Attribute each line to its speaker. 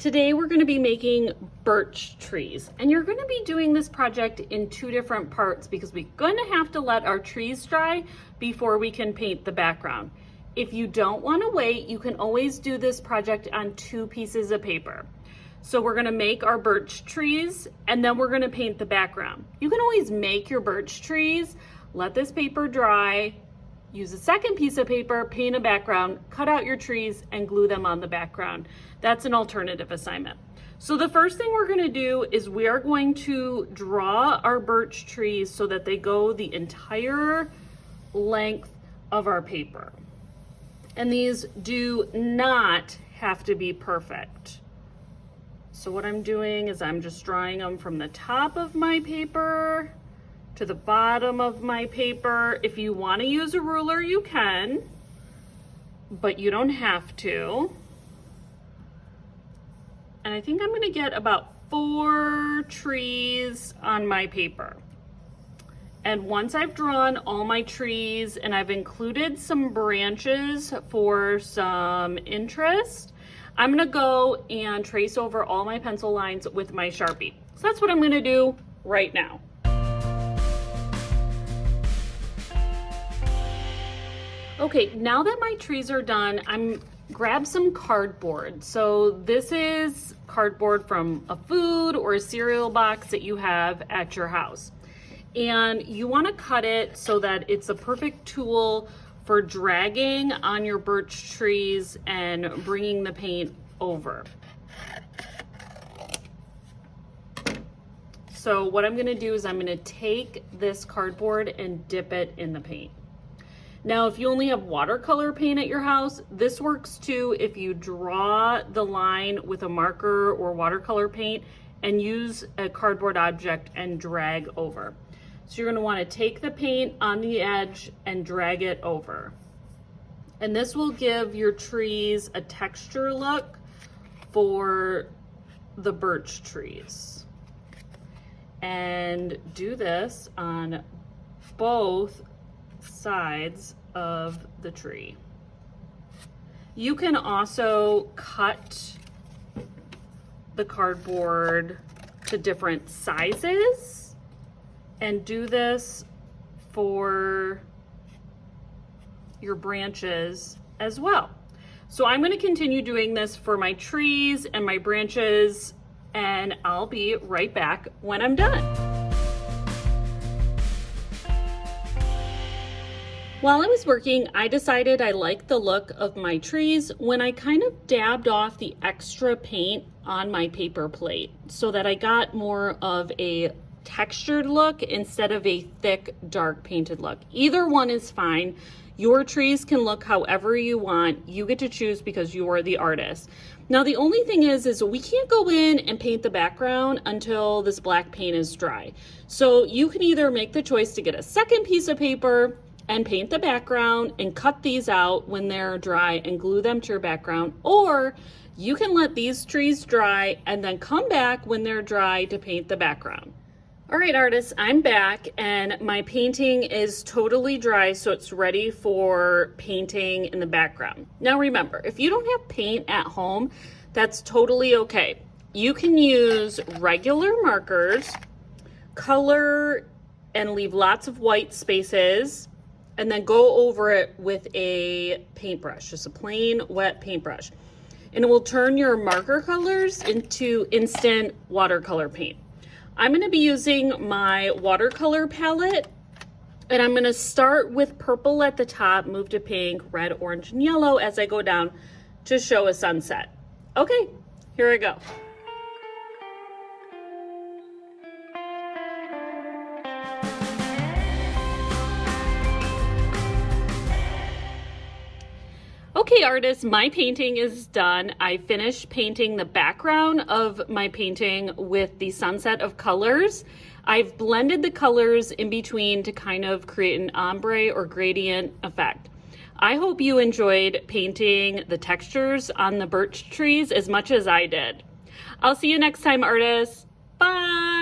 Speaker 1: Today we're going to be making birch trees, and you're going to be doing this project in two different parts because we're going to have to let our trees dry before we can paint the background. If you don't want to wait, you can always do this project on two pieces of paper. So we're going to make our birch trees and then we're going to paint the background. You can always make your birch trees, let this paper dry, use a second piece of paper, paint a background, cut out your trees and glue them on the background. That's an alternative assignment. So the first thing we're going to do is we are going to draw our birch trees so that they go the entire length of our paper. And these do not have to be perfect. So what I'm doing is I'm just drawing them from the top of my paper to the bottom of my paper. If you want to use a ruler, you can, but you don't have to. And I think I'm going to get about 4 trees on my paper. And once I've drawn all my trees and I've included some branches for some interest, I'm going to go and trace over all my pencil lines with my Sharpie. So that's what I'm going to do right now. Okay, now that my trees are done, grab some cardboard. So this is cardboard from a food or a cereal box that you have at your house. And you want to cut it so that it's a perfect tool for dragging on your birch trees and bringing the paint over. So what I'm going to do is I'm going to take this cardboard and dip it in the paint. Now, if you only have watercolor paint at your house, this works too if you draw the line with a marker or watercolor paint and use a cardboard object and drag over. So you're going to want to take the paint on the edge and drag it over. And this will give your trees a texture look for the birch trees. And do this on both sides of the tree. You can also cut the cardboard to different sizes and do this for your branches as well. So I'm going to continue doing this for my trees and my branches, and I'll be right back when I'm done. While I was working, I decided I liked the look of my trees when I kind of dabbed off the extra paint on my paper plate so that I got more of a textured look instead of a thick, dark painted look. Either one is fine. Your trees can look however you want. You get to choose because you are the artist. Now, the only thing is we can't go in and paint the background until this black paint is dry. So you can either make the choice to get a second piece of paper and paint the background and cut these out when they're dry and glue them to your background, or you can let these trees dry and then come back when they're dry to paint the background. All right, artists, I'm back and my painting is totally dry, so it's ready for painting in the background. Now remember, if you don't have paint at home, that's totally okay. You can use regular markers, color and leave lots of white spaces, and then go over it with a paintbrush, just a plain wet paintbrush. And it will turn your marker colors into instant watercolor paint. I'm going to be using my watercolor palette, and I'm going to start with purple at the top, move to pink, red, orange, and yellow as I go down to show a sunset. Okay, here I go. Okay, artists, my painting is done. I finished painting the background of my painting with the sunset of colors. I've blended the colors in between to kind of create an ombre or gradient effect. I hope you enjoyed painting the textures on the birch trees as much as I did. I'll see you next time, artists. Bye!